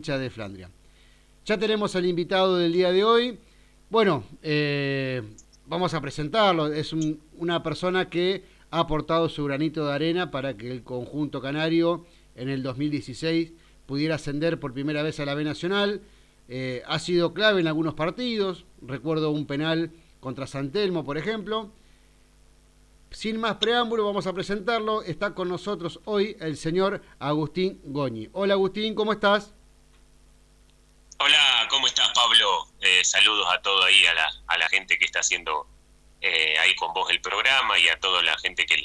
hincha de Flandria. Ya tenemos al invitado del día de hoy. Bueno, vamos a presentarlo. Es una persona que ha aportado su granito de arena para que el conjunto canario en el 2016 pudiera ascender por primera vez a la B Nacional. Ha sido clave en algunos partidos. Recuerdo un penal contra San Telmo, por ejemplo. Sin más preámbulo, vamos a presentarlo. Está con nosotros hoy el señor Agustín Goñi. Hola Agustín, ¿cómo estás? Hola, ¿cómo estás, Pablo? Saludos a todo ahí, a la gente que está haciendo ahí con vos el programa y a toda la gente que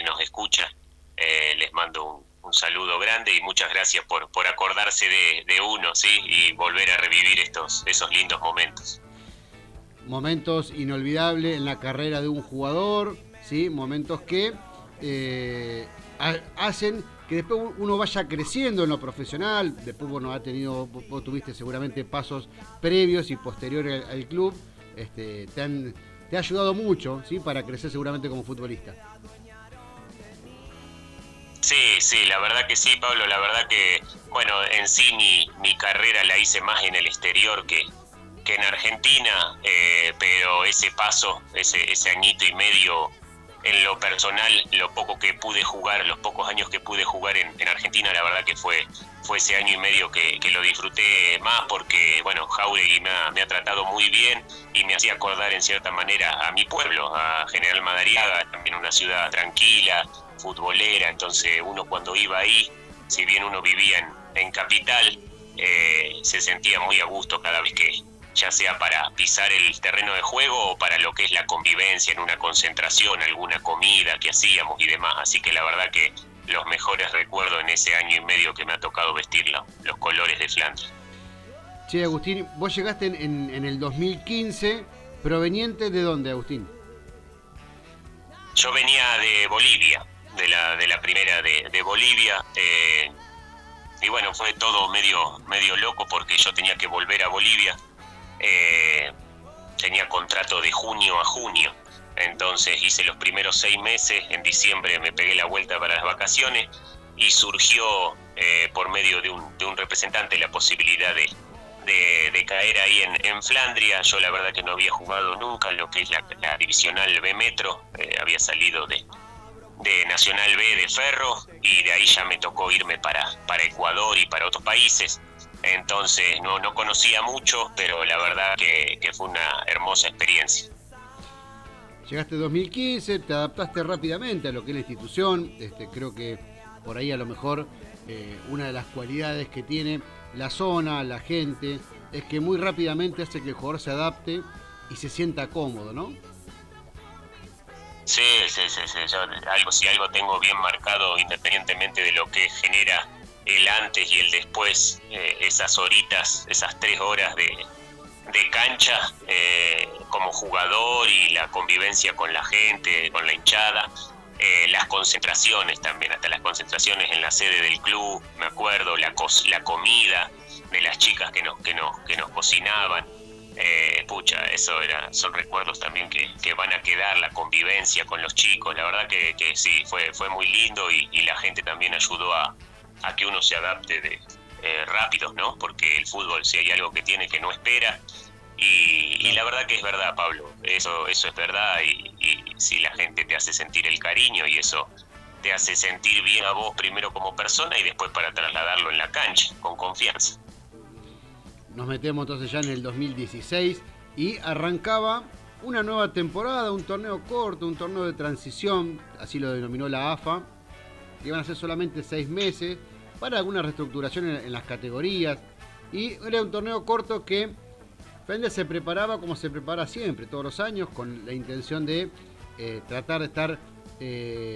nos escucha. Les mando un saludo grande y muchas gracias por acordarse de uno, ¿sí? Y volver a revivir esos lindos momentos. Momentos inolvidables en la carrera de un jugador, ¿sí? Momentos que hacen que después uno vaya creciendo en lo profesional. Después vos tuviste seguramente pasos previos y posteriores al club. Te ha ayudado mucho, ¿sí? Para crecer seguramente como futbolista. Sí, la verdad que sí, Pablo, la verdad que, bueno, en sí mi carrera la hice más en el exterior que en Argentina, pero ese paso, ese añito y medio en lo personal, lo poco que pude jugar, los pocos años que pude jugar en Argentina, la verdad que fue ese año y medio que lo disfruté más porque, bueno, Jáuregui me ha tratado muy bien y me hacía acordar en cierta manera a mi pueblo, a General Madariaga, también una ciudad tranquila, futbolera. Entonces uno cuando iba ahí, si bien uno vivía en capital, se sentía muy a gusto cada vez que, ya sea para pisar el terreno de juego o para lo que es la convivencia en una concentración, alguna comida que hacíamos y demás. Así que la verdad que los mejores recuerdos en ese año y medio que me ha tocado vestir los colores de Flandria. Che, Agustín, vos llegaste en el 2015, ¿proveniente de dónde, Agustín? Yo venía de Bolivia, de la primera de Bolivia, y bueno, fue todo medio loco porque yo tenía que volver a Bolivia. Tenía contrato de junio a junio, entonces hice los primeros 6 meses, en diciembre me pegué la vuelta para las vacaciones y surgió por medio de un representante la posibilidad de caer ahí en Flandria. Yo la verdad que no había jugado nunca en lo que es la divisional B Metro, había salido de Nacional B de Ferro y de ahí ya me tocó irme para Ecuador y para otros países. Entonces no conocía mucho, pero la verdad que fue una hermosa experiencia. Llegaste en 2015, te adaptaste rápidamente a lo que es la institución. Creo que por ahí a lo mejor una de las cualidades que tiene la zona, la gente, es que muy rápidamente hace que el jugador se adapte y se sienta cómodo, ¿no? Sí. Yo si algo tengo bien marcado, independientemente de lo que genera el antes y el después, esas horitas, esas 3 horas de cancha como jugador y la convivencia con la gente, con la hinchada, las concentraciones también, hasta las concentraciones en la sede del club, me acuerdo, la comida de las chicas que nos cocinaban. Son recuerdos también que van a quedar, la convivencia con los chicos. La verdad que sí, fue muy lindo y la gente también ayudó a que uno se adapte rápido, ¿no? Porque el fútbol, si hay algo que tiene que no espera, y la verdad que es verdad, Pablo, eso es verdad, y si la gente te hace sentir el cariño y eso te hace sentir bien a vos primero como persona y después para trasladarlo en la cancha, con confianza. Nos metemos entonces ya en el 2016 y arrancaba una nueva temporada, un torneo corto, un torneo de transición, así lo denominó la AFA, que iban a ser solamente 6 meses para alguna reestructuración en las categorías, y era un torneo corto que Flandria se preparaba como se prepara siempre, todos los años, con la intención de tratar de estar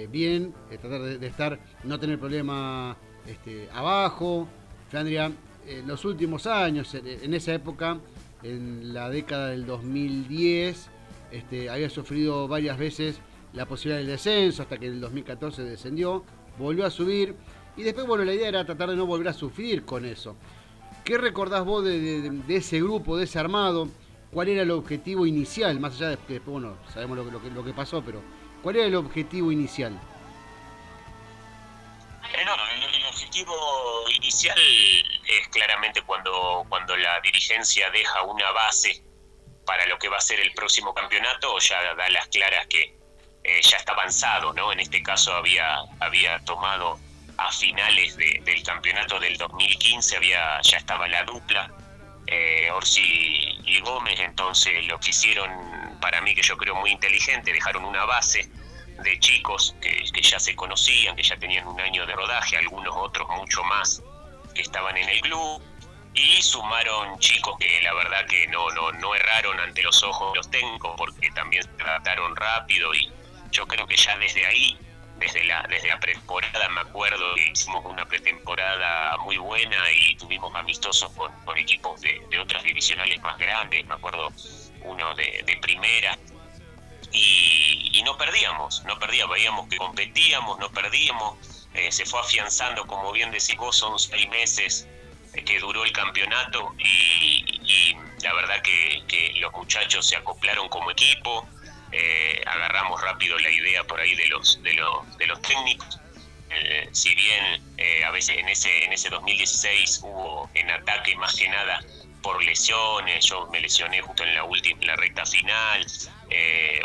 bien, tratar de estar, no tener problema abajo. Flandria los últimos años, en esa época, en la década del 2010, había sufrido varias veces la posibilidad del descenso, hasta que en el 2014 descendió, volvió a subir, y después, bueno, la idea era tratar de no volver a sufrir con eso. ¿Qué recordás vos de ese grupo, de ese armado? ¿Cuál era el objetivo inicial? Más allá de que después, bueno, sabemos lo que pasó, pero ¿cuál era el objetivo inicial? No, el objetivo inicial es claramente cuando la dirigencia deja una base para lo que va a ser el próximo campeonato, ya da las claras que ya está avanzado, ¿no? En este caso había tomado a finales del campeonato del 2015, ya estaba la dupla, Orsi y Gómez. Entonces lo que hicieron, para mí, que yo creo muy inteligente, dejaron una base de chicos que ya se conocían, que ya tenían un año de rodaje, algunos otros mucho más que estaban en el club, y sumaron chicos que la verdad que no erraron ante los ojos de los técnicos, porque también se adaptaron rápido. Y yo creo que ya desde ahí, desde la pretemporada, me acuerdo que hicimos una pretemporada muy buena y tuvimos amistosos con equipos de otras divisionales más grandes. Me acuerdo uno de primera, y no perdíamos, veíamos que competíamos, no perdíamos. Se fue afianzando, como bien decís vos, son 6 meses que duró el campeonato, y la verdad que los muchachos se acoplaron como equipo. Agarramos rápido la idea por ahí de los técnicos. Si bien a veces en ese 2016 hubo en ataque más que nada por lesiones, yo me lesioné justo en la recta final,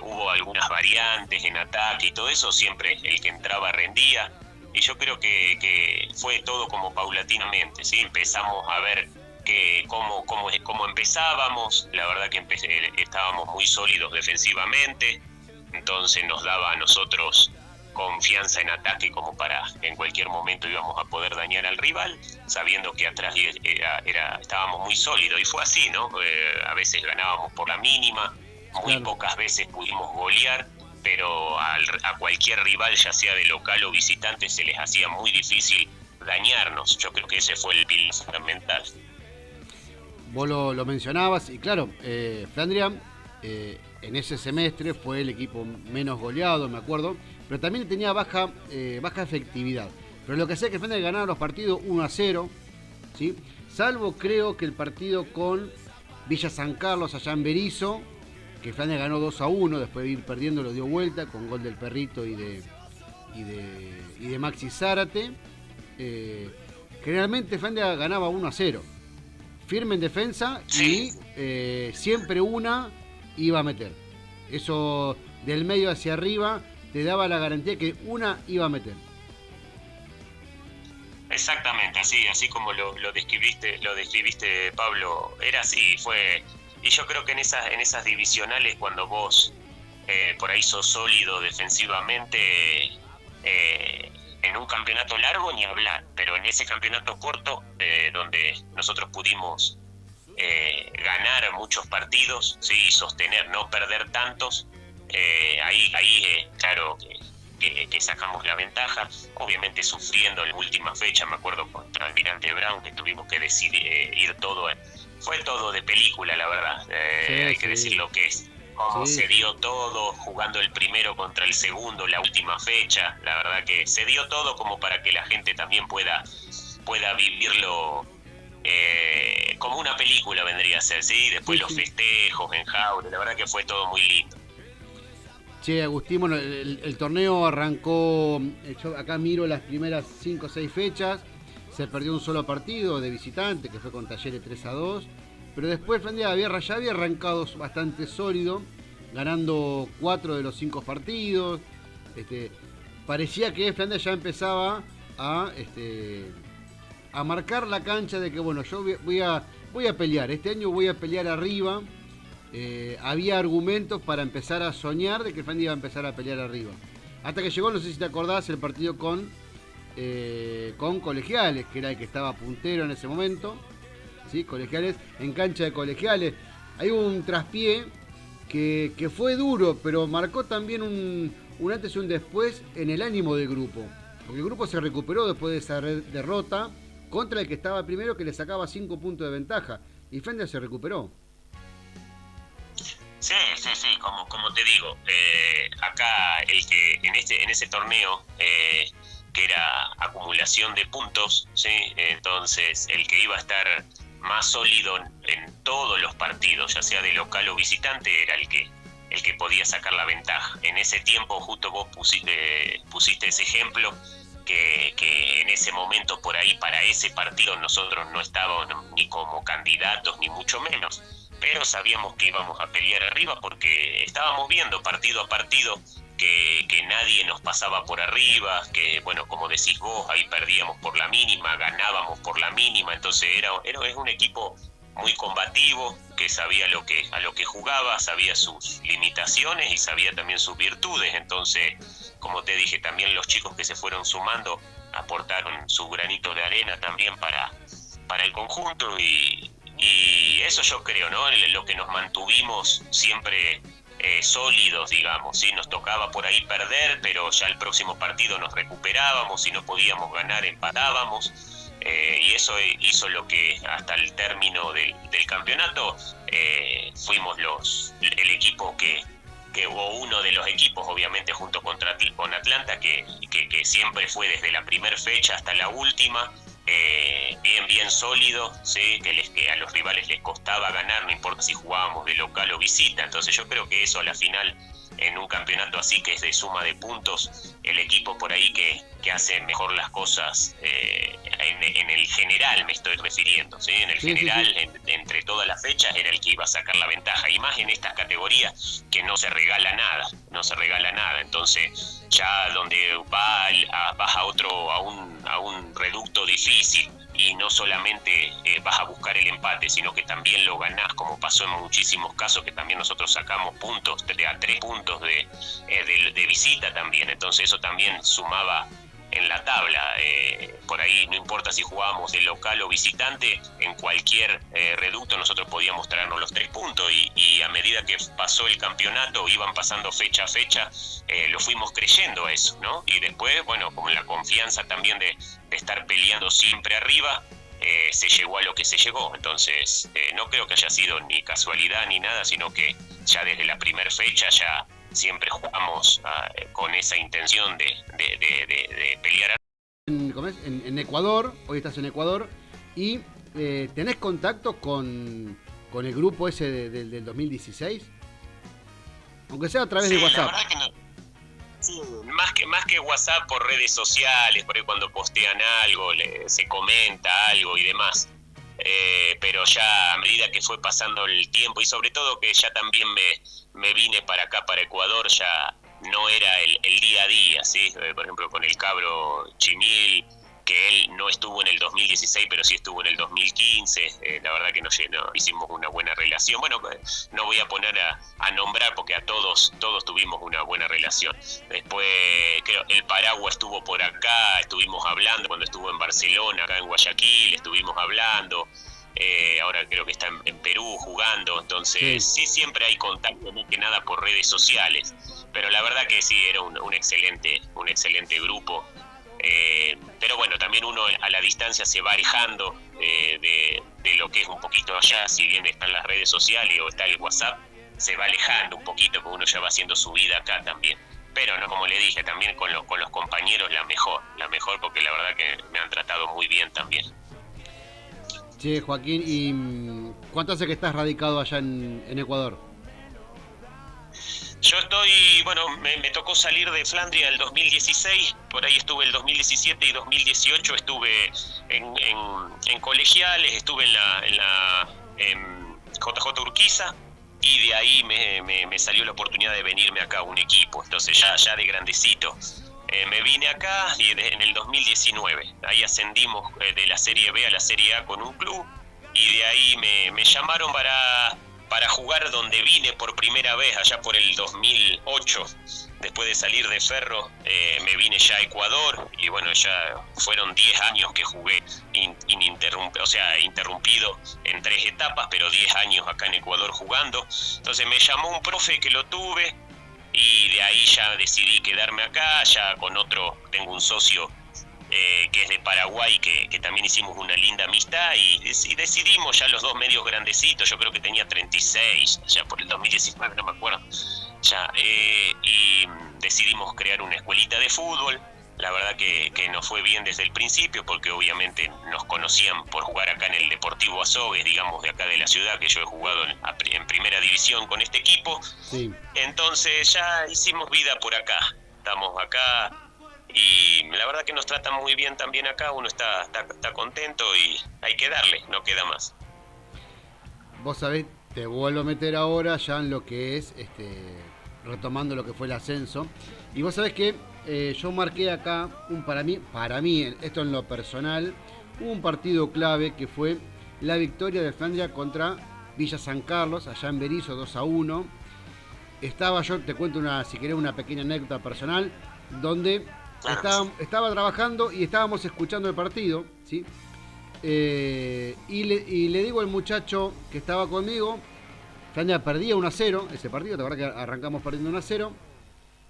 hubo algunas variantes en ataque y todo eso, siempre el que entraba rendía. Y yo creo que fue todo como paulatinamente, ¿sí? Empezamos a ver cómo empezábamos. La verdad que estábamos muy sólidos defensivamente, entonces nos daba a nosotros confianza en ataque, como para en cualquier momento íbamos a poder dañar al rival, sabiendo que atrás estábamos muy sólidos. Y fue así, ¿no? A veces ganábamos por la mínima, muy pocas veces pudimos golear, pero a cualquier rival, ya sea de local o visitante, se les hacía muy difícil dañarnos. Yo creo que ese fue el pilar fundamental. Vos lo mencionabas, y claro, Flandria en ese semestre fue el equipo menos goleado, me acuerdo, pero también tenía baja efectividad. Pero lo que sé es que Flandria ganaba los partidos 1-0, ¿sí? Salvo, creo, que el partido con Villa San Carlos allá en Berisso, que Flandria ganó 2-1, después de ir perdiendo lo dio vuelta con gol del Perrito y de Maxi Zárate. Generalmente Flandria ganaba 1-0, firme en defensa, y siempre una iba a meter. Eso del medio hacia arriba te daba la garantía que una iba a meter. Exactamente, así como lo describiste, Pablo, era así, fue. Y yo creo que en esas divisionales, cuando vos por ahí sos sólido defensivamente, en un campeonato largo ni hablar, pero en ese campeonato corto, donde nosotros pudimos ganar muchos partidos, sí, sostener, no perder tantos, ahí claro que sacamos la ventaja, obviamente sufriendo en la última fecha. Me acuerdo contra Almirante Brown, que tuvimos que decidir ir todo, fue todo de película, la verdad. Hay que decir lo que es, cómo se dio todo, jugando el primero contra el segundo, la última fecha. La verdad que se dio todo como para que la gente también pueda vivirlo como una película, vendría a ser, ¿sí? Después los festejos en Jaure, la verdad que fue todo muy lindo. Che, Agustín, bueno, el torneo arrancó, yo acá miro las primeras 5 o 6 fechas, se perdió un solo partido de visitante, que fue con Talleres 3-2, pero después Flandria ya había arrancado bastante sólido, ganando 4 de los 5 partidos. Parecía que Flandria ya empezaba a marcar la cancha de que, bueno, yo voy a pelear, este año voy a pelear arriba. Había argumentos para empezar a soñar de que Flandria iba a empezar a pelear arriba. Hasta que llegó, no sé si te acordás, el partido con Colegiales, que era el que estaba puntero en ese momento, ¿sí? Colegiales, en cancha de Colegiales. Hay un traspié que fue duro, pero marcó también un antes y un después en el ánimo del grupo. Porque el grupo se recuperó después de esa derrota contra el que estaba primero, que le sacaba 5 puntos de ventaja. Y Flandria se recuperó. Sí, como te digo, acá el que en ese torneo, que era acumulación de puntos, ¿sí? Entonces el que iba a estar más sólido en todos los partidos, ya sea de local o visitante, era el que podía sacar la ventaja. En ese tiempo justo vos pusiste ese ejemplo, que en ese momento por ahí para ese partido nosotros no estábamos ni como candidatos ni mucho menos, pero sabíamos que íbamos a pelear arriba porque estábamos viendo partido a partido que nadie nos pasaba por arriba, que bueno, como decís vos, ahí perdíamos por la mínima, ganábamos por la mínima, entonces es un equipo muy combativo, que sabía a lo que jugaba, sabía sus limitaciones y sabía también sus virtudes. Entonces, como te dije, también los chicos que se fueron sumando aportaron su granito de arena también para el conjunto y eso yo creo, ¿no? Lo que nos mantuvimos siempre sólidos, digamos, ¿sí? Nos tocaba por ahí perder, pero ya el próximo partido nos recuperábamos, si no podíamos ganar empatábamos. Y eso hizo lo que hasta el término del campeonato fuimos el equipo que o uno de los equipos, obviamente junto con Atlanta, que siempre fue desde la primera fecha hasta la última, bien sólido, ¿sí? Que a los rivales les costaba ganar, no importa si jugábamos de local o visita. Entonces yo creo que eso a la final, en un campeonato así que es de suma de puntos, el equipo por ahí que hace mejor las cosas en el general me estoy refiriendo, ¿sí? En el general, sí. Entre todas las fechas era el que iba a sacar la ventaja, y más en estas categorías que no se regala nada, entonces ya donde vas a un reducto difícil y no solamente vas a buscar el empate, sino que también lo ganás, como pasó en muchísimos casos, que también nosotros sacamos puntos, a 3 puntos de visita también, entonces eso también sumaba en la tabla. Por ahí no importa si jugábamos de local o visitante, en cualquier reducto nosotros podíamos traernos los 3 puntos y a medida que pasó el campeonato, iban pasando fecha a fecha, lo fuimos creyendo a eso, ¿no? Y después, bueno, con la confianza también de estar peleando siempre arriba, se llegó a lo que se llegó. Entonces no creo que haya sido ni casualidad ni nada, sino que ya desde la primera fecha ya siempre jugamos con esa intención de pelear. En Ecuador, hoy estás en Ecuador, y ¿tenés contacto con el grupo ese del 2016? Aunque sea a través de WhatsApp. La verdad que no. Sí, más que WhatsApp, por redes sociales, por ahí cuando postean algo, se comenta algo y demás. Pero ya a medida que fue pasando el tiempo, y sobre todo que ya también me vine para acá, para Ecuador, ya no era el día a día, ¿sí? Por ejemplo, con el cabro Chimil, que él no estuvo en el 2016, pero sí estuvo en el 2015, la verdad que no hicimos una buena relación. Bueno, no voy a poner a nombrar porque a todos tuvimos una buena relación. Después, creo, el Paragua estuvo por acá, estuvimos hablando cuando estuvo en Barcelona, acá en Guayaquil, estuvimos hablando. Ahora creo que está en Perú jugando, entonces sí siempre hay contacto, más que nada por redes sociales, pero la verdad que sí, era un excelente grupo. Pero bueno, también uno a la distancia se va alejando de lo que es un poquito allá, si bien están las redes sociales o está el WhatsApp, se va alejando un poquito porque uno ya va haciendo su vida acá también. Pero no, como le dije, también con los compañeros la mejor, porque la verdad que me han tratado muy bien también. Che, Joaquín, ¿y cuánto hace que estás radicado allá en Ecuador? Yo estoy, bueno, me tocó salir de Flandria el 2016, por ahí estuve el 2017 y 2018, estuve en colegiales, estuve en JJ Urquiza, y de ahí me salió la oportunidad de venirme acá a un equipo, entonces ya de grandecito. Me vine acá y en el 2019, ahí ascendimos de la Serie B a la Serie A con un club, y de ahí me llamaron para jugar donde vine por primera vez, allá por el 2008, después de salir de Ferro, me vine ya a Ecuador, y bueno, ya fueron 10 años que jugué interrumpido en 3 etapas, pero 10 años acá en Ecuador jugando. Entonces me llamó un profe que lo tuve, y de ahí ya decidí quedarme acá, ya con otro, tengo un socio que es de Paraguay, que también hicimos una linda amistad, y decidimos ya los dos medios grandecitos, yo creo que tenía 36, ya por el 2019, no me acuerdo, y decidimos crear una escuelita de fútbol. La verdad que nos fue bien desde el principio, porque obviamente nos conocían por jugar acá en el Deportivo Azogues, digamos, de acá de la ciudad, que yo he jugado en primera división con este equipo. Sí. Entonces ya hicimos vida por acá, estamos acá. y la verdad que nos tratan muy bien también acá, uno está contento y hay que darle, no queda más. Vos sabés, te vuelvo a meter ahora ya en lo que es, retomando lo que fue el ascenso, y vos sabés que yo marqué acá, para mí, esto en lo personal, un partido clave que fue la victoria de Flandria contra Villa San Carlos, allá en Berisso, 2-1. Estaba yo, te cuento si querés, una pequeña anécdota personal, donde estaba trabajando y estábamos escuchando el partido, ¿sí? Y le digo al muchacho que estaba conmigo, Flandria perdía 1-0 ese partido, la verdad que arrancamos perdiendo 1-0,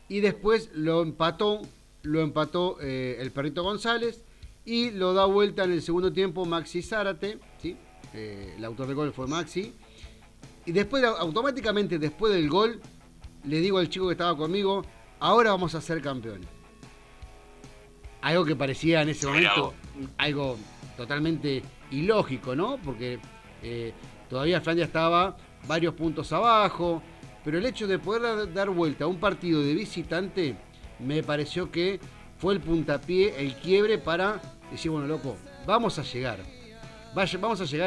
y después lo empató el Perrito González, y lo da vuelta en el segundo tiempo Maxi Zárate, ¿sí? El autor del gol fue Maxi, y después, automáticamente después del gol, le digo al chico que estaba conmigo, ahora vamos a ser campeones. Algo que parecía en ese momento algo totalmente ilógico, ¿no? Porque todavía Flandria estaba varios puntos abajo, pero el hecho de poder dar vuelta a un partido de visitante me pareció que fue el puntapié, el quiebre para decir, bueno, loco, vamos a llegar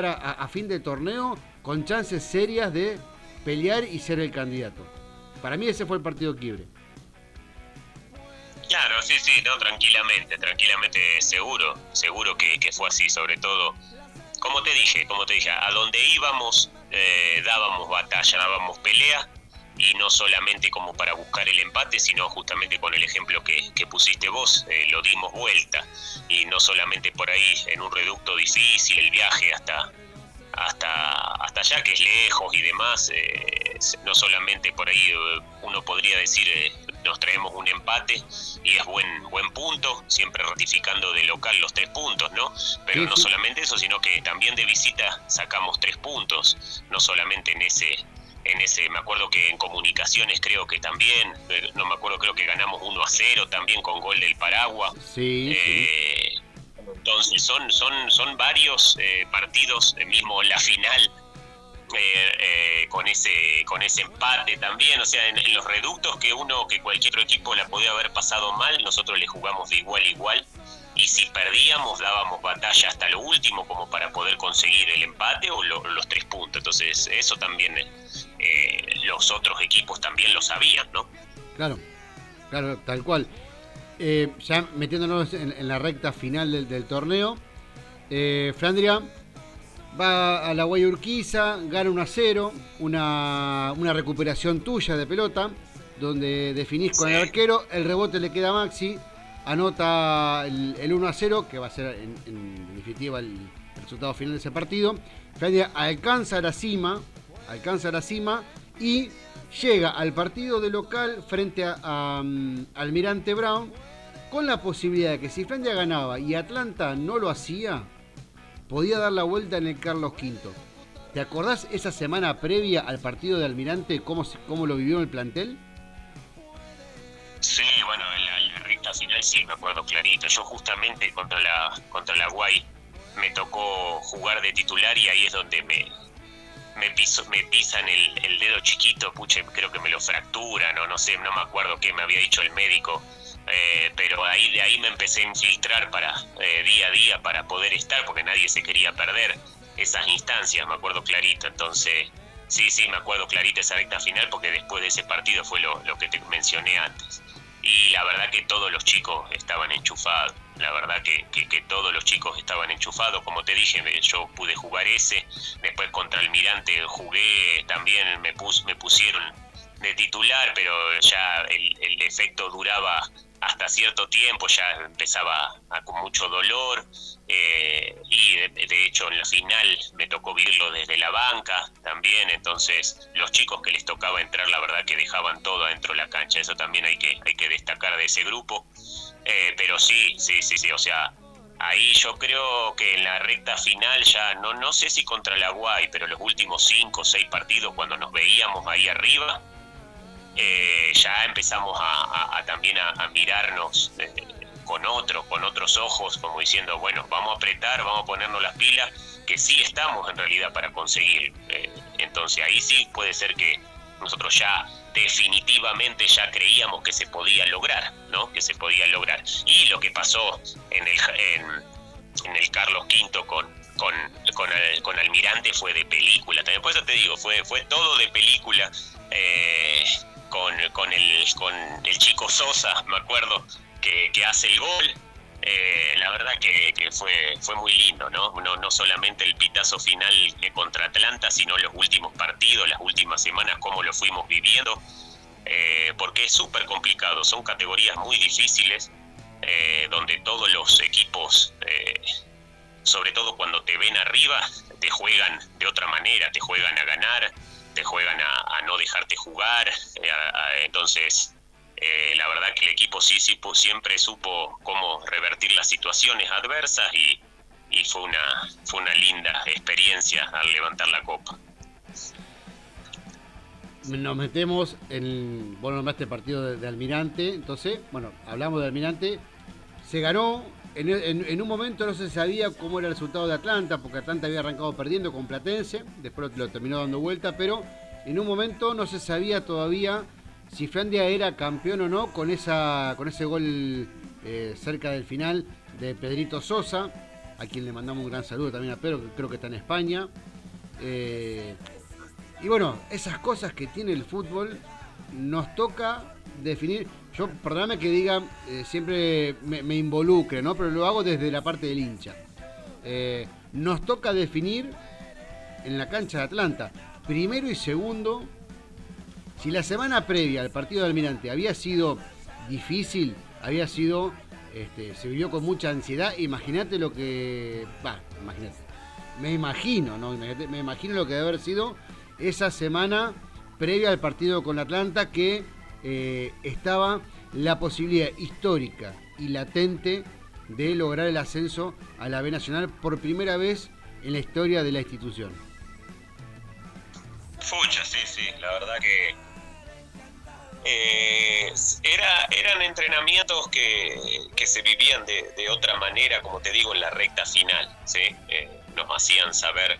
a fin de torneo con chances serias de pelear y ser el candidato. Para mí ese fue el partido quiebre. Claro, sí, no, tranquilamente, seguro que fue así, sobre todo, como te dije, a donde íbamos dábamos batalla, dábamos pelea, y no solamente como para buscar el empate, sino justamente con el ejemplo que pusiste vos, lo dimos vuelta, y no solamente por ahí en un reducto difícil, el viaje hasta allá, que es lejos y demás, no solamente por ahí uno podría decir nos traemos un empate y es buen punto, siempre ratificando de local los 3 puntos, ¿no? Pero no solamente eso, sino que también de visita sacamos 3 puntos, no solamente en ese, me acuerdo que en Comunicaciones creo que también, no me acuerdo, creo que ganamos 1-0 también con gol del Paragua. Sí. Entonces son varios partidos, mismo la final, con ese empate también, o sea, en los reductos que cualquier otro equipo la podía haber pasado mal, nosotros le jugamos de igual a igual, y si perdíamos dábamos batalla hasta lo último como para poder conseguir el empate o los 3 puntos. Entonces eso también los otros equipos también lo sabían, ¿no? Claro, tal cual. Ya metiéndonos en la recta final del torneo, Flandria va a la Guayurquiza, gana 1-0, una recuperación tuya de pelota, donde definís con el arquero, el rebote le queda a Maxi, anota el 1-0, que va a ser en definitiva el resultado final de ese partido. Flandria alcanza la cima y llega al partido de local frente a Almirante Brown, con la posibilidad de que si Flandria ganaba y Atlanta no lo hacía, podía dar la vuelta en el Carlos V. ¿Te acordás esa semana previa al partido de Almirante, cómo lo vivió el plantel? Sí, bueno, en la recta final sí, me acuerdo clarito. Yo justamente contra la Guay me tocó jugar de titular, y ahí es donde me pisan el dedo chiquito, creo que me lo fracturan, no sé, no me acuerdo qué me había dicho el médico, pero de ahí me empecé a infiltrar para día a día para poder estar, porque nadie se quería perder esas instancias, me acuerdo clarito. Entonces sí, me acuerdo clarito esa recta final, porque después de ese partido fue lo que te mencioné antes, y la verdad que todos los chicos estaban enchufados. La verdad que todos los chicos estaban enchufados, como te dije, yo pude jugar después contra Almirante jugué también, me pusieron de titular, pero ya el efecto duraba hasta cierto tiempo, ya empezaba con mucho dolor, y de hecho en la final me tocó vivirlo desde la banca también. Entonces los chicos que les tocaba entrar, la verdad que dejaban todo adentro de la cancha, eso también hay que destacar de ese grupo. Pero sí, o sea, ahí yo creo que en la recta final ya, no sé si contra la Guay, pero los últimos 5 o 6 partidos, cuando nos veíamos ahí arriba, ya empezamos también a mirarnos con otros ojos, como diciendo, bueno, vamos a apretar, vamos a ponernos las pilas, que sí estamos en realidad para conseguir. Entonces ahí sí puede ser que nosotros ya definitivamente ya creíamos que se podía lograr, ¿no? Que se podía lograr. Y lo que pasó en el Carlos V con Almirante fue de película también. Por eso te digo, fue todo de película. Con el chico Sosa, me acuerdo, que hace el gol. La verdad que fue muy lindo, ¿no? No solamente el pitazo final contra Atlanta, sino los últimos partidos, las últimas semanas, cómo lo fuimos viviendo, porque es súper complicado, son categorías muy difíciles, donde todos los equipos, sobre todo cuando te ven arriba, te juegan de otra manera, te juegan a ganar, te juegan a no dejarte jugar, entonces la verdad que el equipo siempre supo cómo revertir las situaciones adversas y fue una linda experiencia al levantar la copa. Nos metemos vos nombraste el partido de Almirante, entonces, bueno, hablamos de Almirante, se ganó, en un momento no se sabía cómo era el resultado de Atlanta, porque Atlanta había arrancado perdiendo con Platense, después lo terminó dando vuelta, pero en un momento no se sabía todavía si Flandia era campeón o no con ese gol cerca del final de Pedrito Sosa, a quien le mandamos un gran saludo también a Pedro, que creo que está en España. Y bueno, esas cosas que tiene el fútbol nos toca definir. Yo, perdóname que diga, siempre me involucre, ¿no? Pero lo hago desde la parte del hincha. Nos toca definir en la cancha de Atlanta, primero y segundo. Si la semana previa al partido de Almirante había sido difícil, se vivió con mucha ansiedad, imagínate lo que... imagínate. Me imagino lo que debe haber sido esa semana previa al partido con Atlanta, que estaba la posibilidad histórica y latente de lograr el ascenso a la B Nacional por primera vez en la historia de la institución. Fucha, sí, la verdad que eran entrenamientos que se vivían de otra manera, como te digo, en la recta final, ¿sí? Nos hacían saber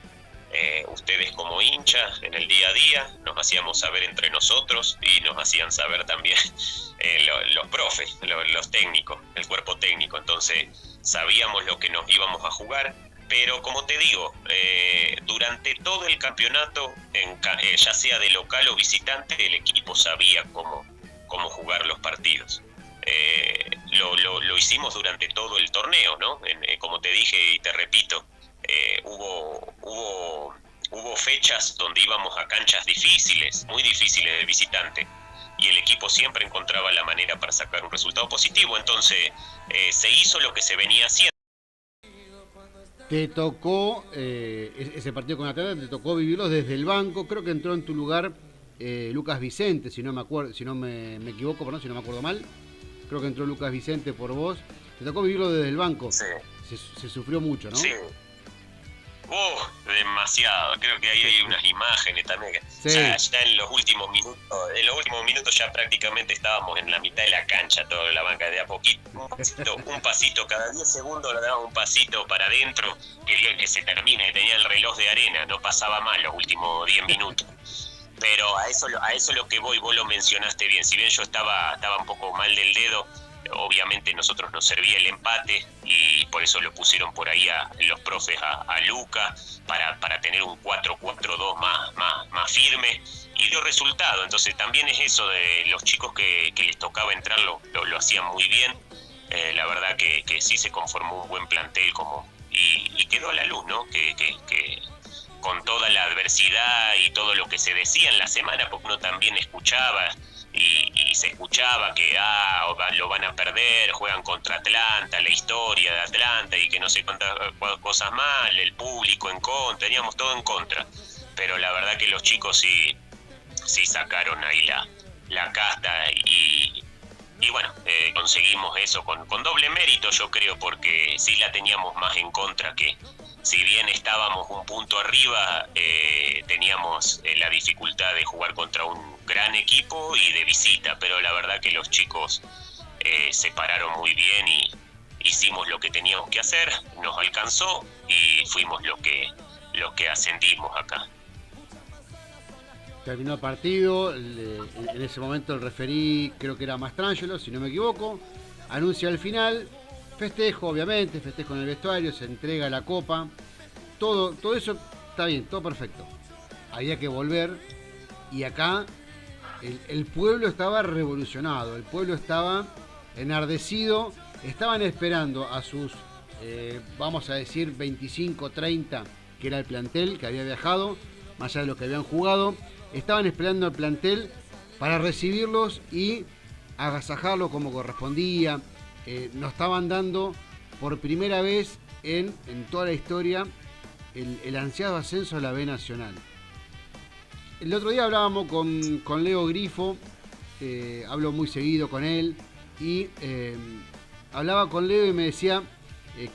ustedes como hinchas en el día a día, nos hacíamos saber entre nosotros y nos hacían saber también los profes, los técnicos, el cuerpo técnico. Entonces sabíamos lo que nos íbamos a jugar, pero como te digo, durante todo el campeonato, ya sea de local o visitante, el equipo sabía cómo jugar los partidos. Lo hicimos durante todo el torneo, ¿no? Como te dije y te repito, hubo fechas donde íbamos a canchas difíciles, muy difíciles de visitante, y el equipo siempre encontraba la manera para sacar un resultado positivo. Entonces se hizo lo que se venía haciendo. Te tocó ese partido con Atlanta, te tocó vivirlo desde el banco. Creo que entró en tu lugar Lucas Vicente, si no me equivoco, perdón, si no me acuerdo mal. Creo que entró Lucas Vicente por vos. Te tocó vivirlo desde el banco. Sí. Se sufrió mucho, ¿no? Sí. Demasiado. Creo que ahí hay unas imágenes también. Sí. Ya en los últimos minutos ya prácticamente estábamos en la mitad de la cancha, toda la banca, de a poquito, un pasito, cada 10 segundos le daba un pasito para adentro, quería que se termine, tenía el reloj de arena, no pasaba mal los últimos 10 minutos. Pero a eso lo que voy, vos lo mencionaste bien, si bien yo estaba un poco mal del dedo, obviamente nosotros nos servía el empate y por eso lo pusieron por ahí los profes a Luca para tener un 4-4-2 más firme y dio resultado. Entonces también es eso de los chicos que les tocaba entrar, lo hacían muy bien. La verdad que sí se conformó un buen plantel y quedó a la luz, ¿no? Que con toda la adversidad y todo lo que se decía en la semana, porque uno también escuchaba y se escuchaba que lo van a perder, juegan contra Atlanta, la historia de Atlanta y que no sé cuántas cosas más, el público en contra, teníamos todo en contra, pero la verdad que los chicos sí sacaron ahí la casta y bueno, conseguimos eso con doble mérito, yo creo, porque sí la teníamos más en contra, que si bien estábamos un punto arriba, teníamos la dificultad de jugar contra un gran equipo y de visita, pero la verdad que los chicos se pararon muy bien y hicimos lo que teníamos que hacer, nos alcanzó y fuimos los que ascendimos acá. terminó el partido, en ese momento el referí, creo que era Mastrangelo, si no me equivoco, anuncia el final, festejo obviamente, festejo en el vestuario, se entrega la copa, todo eso está bien, todo perfecto. Había que volver y acá el pueblo estaba revolucionado, el pueblo estaba enardecido, estaban esperando a sus, vamos a decir, 25, 30, que era el plantel que había viajado, más allá de los que habían jugado, estaban esperando al plantel para recibirlos y agasajarlos como correspondía. Nos estaban dando por primera vez en toda la historia el ansiado ascenso a la B Nacional. El otro día hablábamos con Leo Grifo, hablo muy seguido con él, y hablaba con Leo y me decía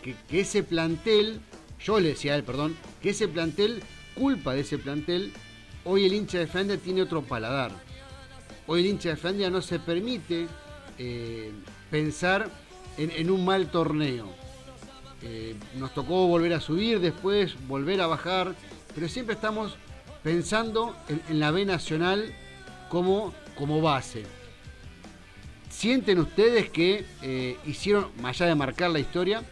que ese plantel, yo le decía a él, perdón, que ese plantel, culpa de ese plantel, hoy el hincha de Flandia tiene otro paladar. Hoy el hincha de Flandia no se permite pensar en un mal torneo. Nos tocó volver a subir, después volver a bajar, pero siempre estamos pensando en la B Nacional como base. ¿Sienten ustedes que hicieron, más allá de marcar la historia,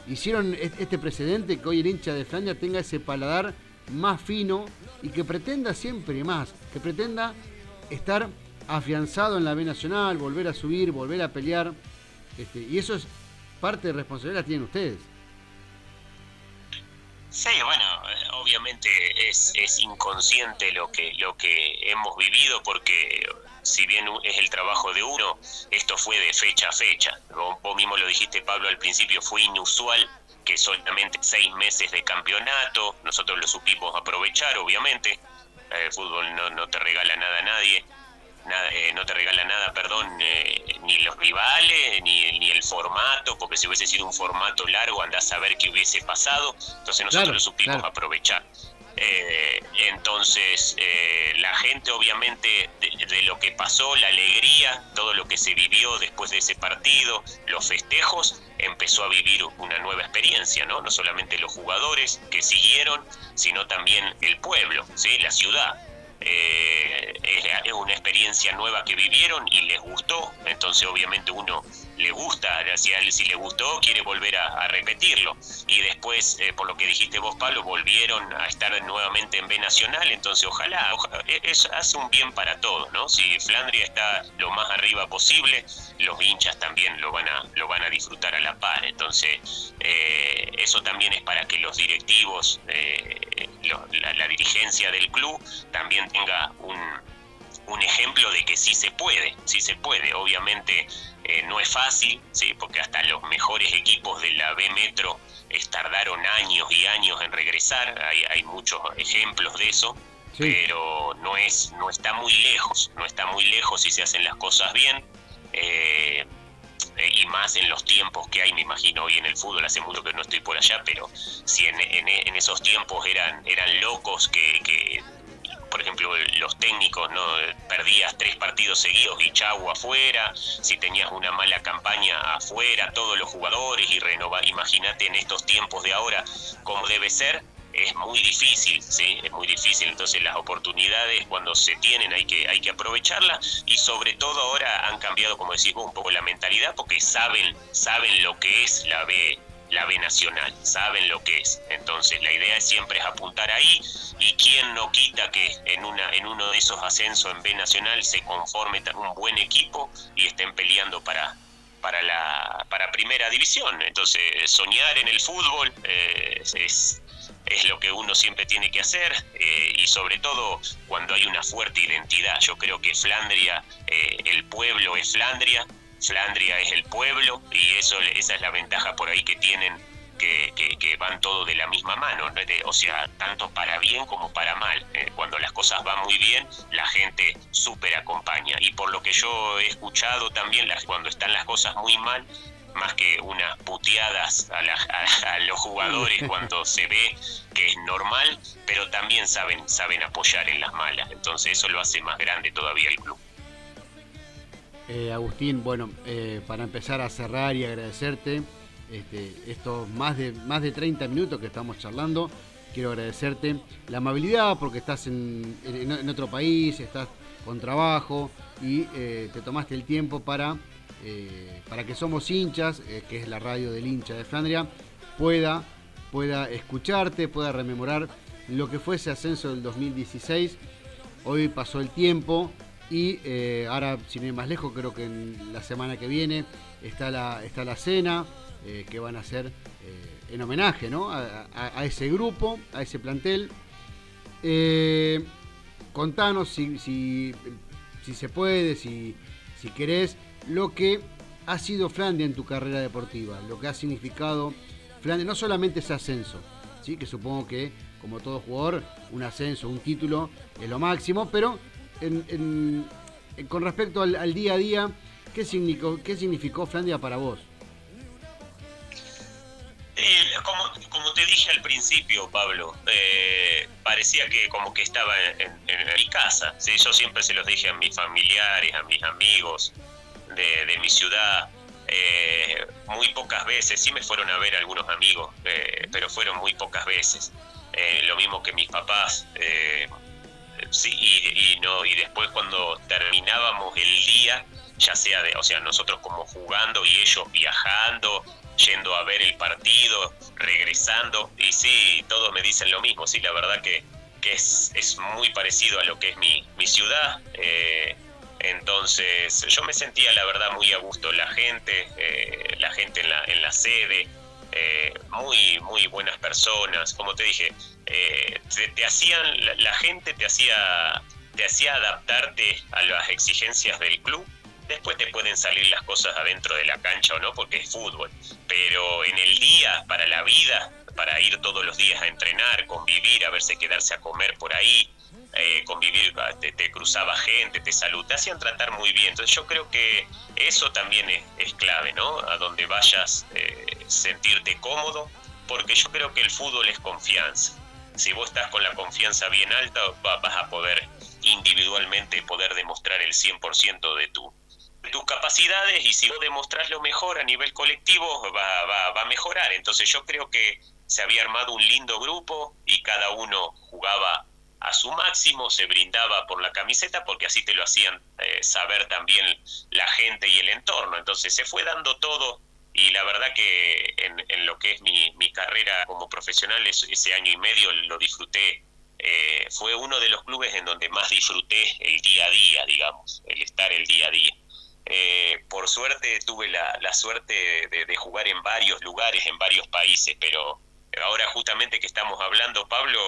hicieron este precedente que hoy el hincha de Flandia tenga ese paladar más fino y que pretenda siempre más, que pretenda estar afianzado en la B Nacional, volver a subir, volver a pelear, y eso es parte de responsabilidad que tienen ustedes? Sí, bueno, obviamente es inconsciente lo que hemos vivido, porque si bien es el trabajo de uno, esto fue de fecha a fecha. Vos mismo lo dijiste, Pablo, al principio fue inusual que solamente 6 meses de campeonato, nosotros lo supimos aprovechar, obviamente. El fútbol no te regala nada a nadie, no te regala nada, ni los rivales, ni el formato, porque si hubiese sido un formato largo, andás a ver qué hubiese pasado. Entonces nosotros lo supimos aprovechar. Entonces la gente, obviamente, de lo que pasó, la alegría, todo lo que se vivió después de ese partido, los festejos, empezó a vivir una nueva experiencia, ¿no? No solamente los jugadores que siguieron, sino también el pueblo, ¿sí? La ciudad. Es una experiencia nueva que vivieron y les gustó, entonces obviamente uno le gusta, si le gustó quiere volver a repetirlo, y después, por lo que dijiste vos, Pablo, volvieron a estar nuevamente en B Nacional, entonces ojalá eso hace un bien para todos, ¿no? Si Flandria está lo más arriba posible, los hinchas también lo van a disfrutar a la par, entonces eso también es para que los directivos, la dirigencia del club también tenga un ejemplo de que sí se puede, obviamente no es fácil, ¿sí? Porque hasta los mejores equipos de la B Metro tardaron años y años en regresar, hay muchos ejemplos de eso, sí. Pero no está muy lejos si se hacen las cosas bien, y más en los tiempos que hay, me imagino hoy en el fútbol, hace mucho que no estoy por allá, pero si en esos tiempos eran locos que por ejemplo, los técnicos, ¿no? Perdías 3 partidos seguidos y chau afuera, si tenías una mala campaña afuera, todos los jugadores y renovar. Imagínate en estos tiempos de ahora cómo debe ser, es muy difícil, ¿sí? Es muy difícil, entonces las oportunidades cuando se tienen hay que aprovecharlas, y sobre todo ahora han cambiado, como decís vos, un poco la mentalidad, porque saben lo que es la B Nacional, saben lo que es. Entonces la idea siempre es apuntar ahí, y quién no quita que en uno de esos ascensos en B Nacional se conforme un buen equipo y estén peleando para primera división. Entonces soñar en el fútbol es lo que uno siempre tiene que hacer, y sobre todo cuando hay una fuerte identidad. Yo creo que Flandria, el pueblo es Flandria es el pueblo, y esa es la ventaja por ahí que tienen, que van todos de la misma mano, ¿no? O sea, tanto para bien como para mal. Cuando las cosas van muy bien, la gente súper acompaña, y por lo que yo he escuchado también, cuando están las cosas muy mal, más que unas puteadas a los jugadores cuando se ve que es normal, pero también saben apoyar en las malas, entonces eso lo hace más grande todavía el club. Agustín, bueno, para empezar a cerrar y agradecerte estos más de 30 minutos que estamos charlando, quiero agradecerte la amabilidad porque estás en otro país, estás con trabajo y te tomaste el tiempo para que Somos Hinchas, que es la radio del hincha de Flandria, pueda escucharte, pueda rememorar lo que fue ese ascenso del 2016. Hoy pasó el tiempo y ahora, sin ir más lejos, creo que en la semana que viene está la cena que van a hacer en homenaje, ¿no? a ese grupo, a ese plantel. Contanos si se puede, si querés, lo que ha sido Flandria en tu carrera deportiva, lo que ha significado Flandria, no solamente ese ascenso, ¿sí? Que supongo que, como todo jugador, un ascenso, un título es lo máximo, pero con respecto al día a día, ¿qué significó Flandria para vos? Como te dije al principio, Pablo, parecía que como que estaba en mi casa. ¿Sí? Yo siempre se los dije a mis familiares, a mis amigos de mi ciudad. Muy pocas veces, sí me fueron a ver algunos amigos, pero fueron muy pocas veces. Lo mismo que mis papás. Sí, y después cuando terminábamos el día, ya sea nosotros como jugando y ellos viajando, yendo a ver el partido, regresando, y sí, todos me dicen lo mismo, sí, la verdad que es muy parecido a lo que es mi ciudad. Entonces yo me sentía la verdad muy a gusto, la gente en la sede, muy buenas personas, como te dije, la gente te hacía adaptarte a las exigencias del club. Después te pueden salir las cosas adentro de la cancha o no, porque es fútbol. Pero en el día, para la vida, para ir todos los días a entrenar, convivir, a verse, quedarse a comer por ahí, convivir, te cruzaba gente, te saludaba, te hacían tratar muy bien. Entonces yo creo que eso también es clave, ¿no? A donde vayas, sentirte cómodo, porque yo creo que el fútbol es confianza. Si vos estás con la confianza bien alta, vas a poder individualmente demostrar el 100% de tus capacidades, y si vos demostrás lo mejor a nivel colectivo, va a mejorar. Entonces yo creo que se había armado un lindo grupo y cada uno jugaba a su máximo, se brindaba por la camiseta, porque así te lo hacían saber también la gente y el entorno. Entonces se fue dando todo, y la verdad que en lo que es mi carrera como profesional, ese año y medio lo disfruté. Fue uno de los clubes en donde más disfruté el día a día, digamos, el estar el día a día. Por suerte tuve la suerte de jugar en varios lugares, en varios países, pero ahora justamente que estamos hablando, Pablo,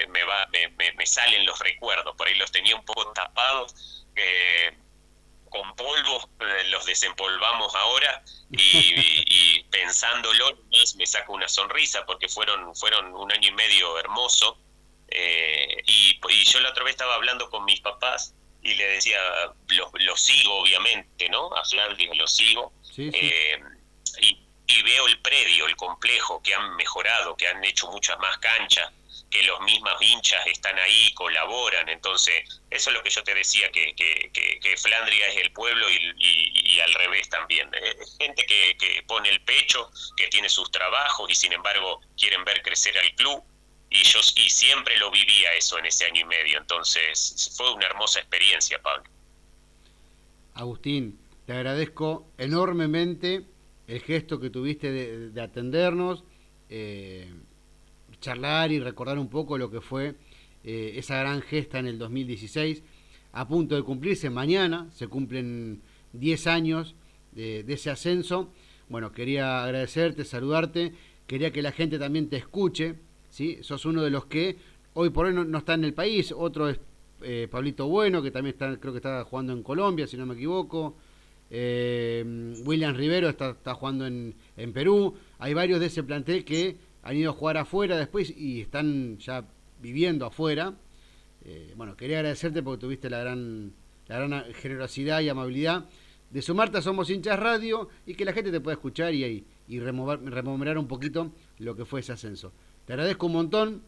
me salen los recuerdos, por ahí los tenía un poco tapados, con polvo, los desempolvamos ahora, y pensándolo me saca una sonrisa, porque fueron un año y medio hermoso. Y yo la otra vez estaba hablando con mis papás y le decía, lo sigo obviamente, ¿no? A Flandria lo sigo. Sí, sí. Y veo el predio, el complejo, que han mejorado, que han hecho muchas más canchas, que los mismos hinchas están ahí, colaboran. Entonces eso es lo que yo te decía, que Flandria es el pueblo y al revés también. Gente que pone el pecho, que tiene sus trabajos y sin embargo quieren ver crecer al club. Y siempre lo vivía eso en ese año y medio. Entonces fue una hermosa experiencia, Pablo. Agustín, te agradezco enormemente el gesto que tuviste de atendernos, charlar y recordar un poco lo que fue esa gran gesta en el 2016, a punto de cumplirse. Mañana se cumplen 10 años de ese ascenso. Bueno, quería agradecerte, saludarte, quería que la gente también te escuche, ¿sí? Sos uno de los que hoy por hoy no está en el país. Otro es Pablito Bueno, que también creo que está jugando en Colombia, si no me equivoco. William Rivero está jugando en Perú. Hay varios de ese plantel que han ido a jugar afuera después y están ya viviendo afuera. Bueno, quería agradecerte porque tuviste la gran generosidad y amabilidad de sumarte a Somos Hinchas Radio y que la gente te pueda escuchar y rememorar un poquito lo que fue ese ascenso. Te agradezco un montón.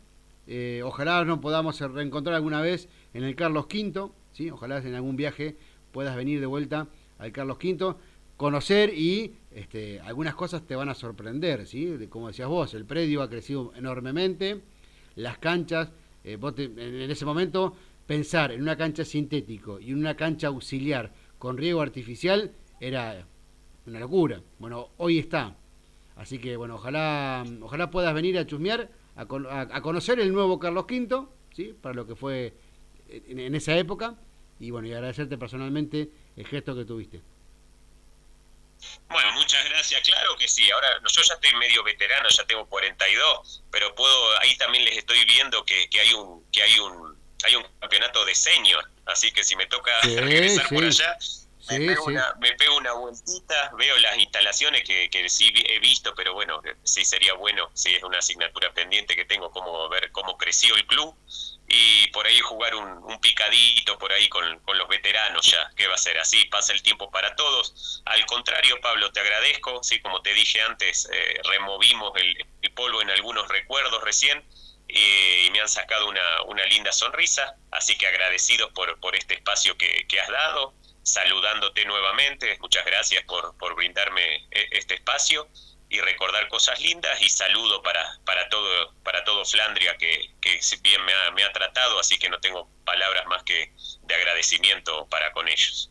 Ojalá nos podamos reencontrar alguna vez en el Carlos V, ¿sí? Ojalá en algún viaje puedas venir de vuelta al Carlos V, conocer y algunas cosas te van a sorprender, ¿sí? Como decías vos, el predio ha crecido enormemente, las canchas. En ese momento pensar en una cancha sintético y en una cancha auxiliar con riego artificial era una locura. Bueno, hoy está. Así que bueno, ojalá puedas venir a chusmear, a conocer el nuevo Carlos V, ¿sí? Para lo que fue en esa época. Y bueno, y agradecerte personalmente el gesto que tuviste. Bueno, muchas gracias, claro que sí. Ahora, yo ya estoy medio veterano, ya tengo 42, pero ahí también les estoy viendo que hay un campeonato de senior, así que si me toca regresar por allá, me pego una vueltita, veo las instalaciones que sí he visto, pero bueno, sí sería bueno, sí es una asignatura pendiente que tengo, como ver cómo creció el club y por ahí jugar un picadito por ahí con los veteranos ya, ¿qué va a ser? Así pasa el tiempo para todos. Al contrario, Pablo, te agradezco, sí, como te dije antes, removimos el polvo en algunos recuerdos recién, y me han sacado una linda sonrisa, así que agradecidos por este espacio que has dado, saludándote nuevamente, muchas gracias por brindarme este espacio y recordar cosas lindas, y saludo para todo Flandria que bien me ha tratado, así que no tengo palabras más que de agradecimiento para con ellos.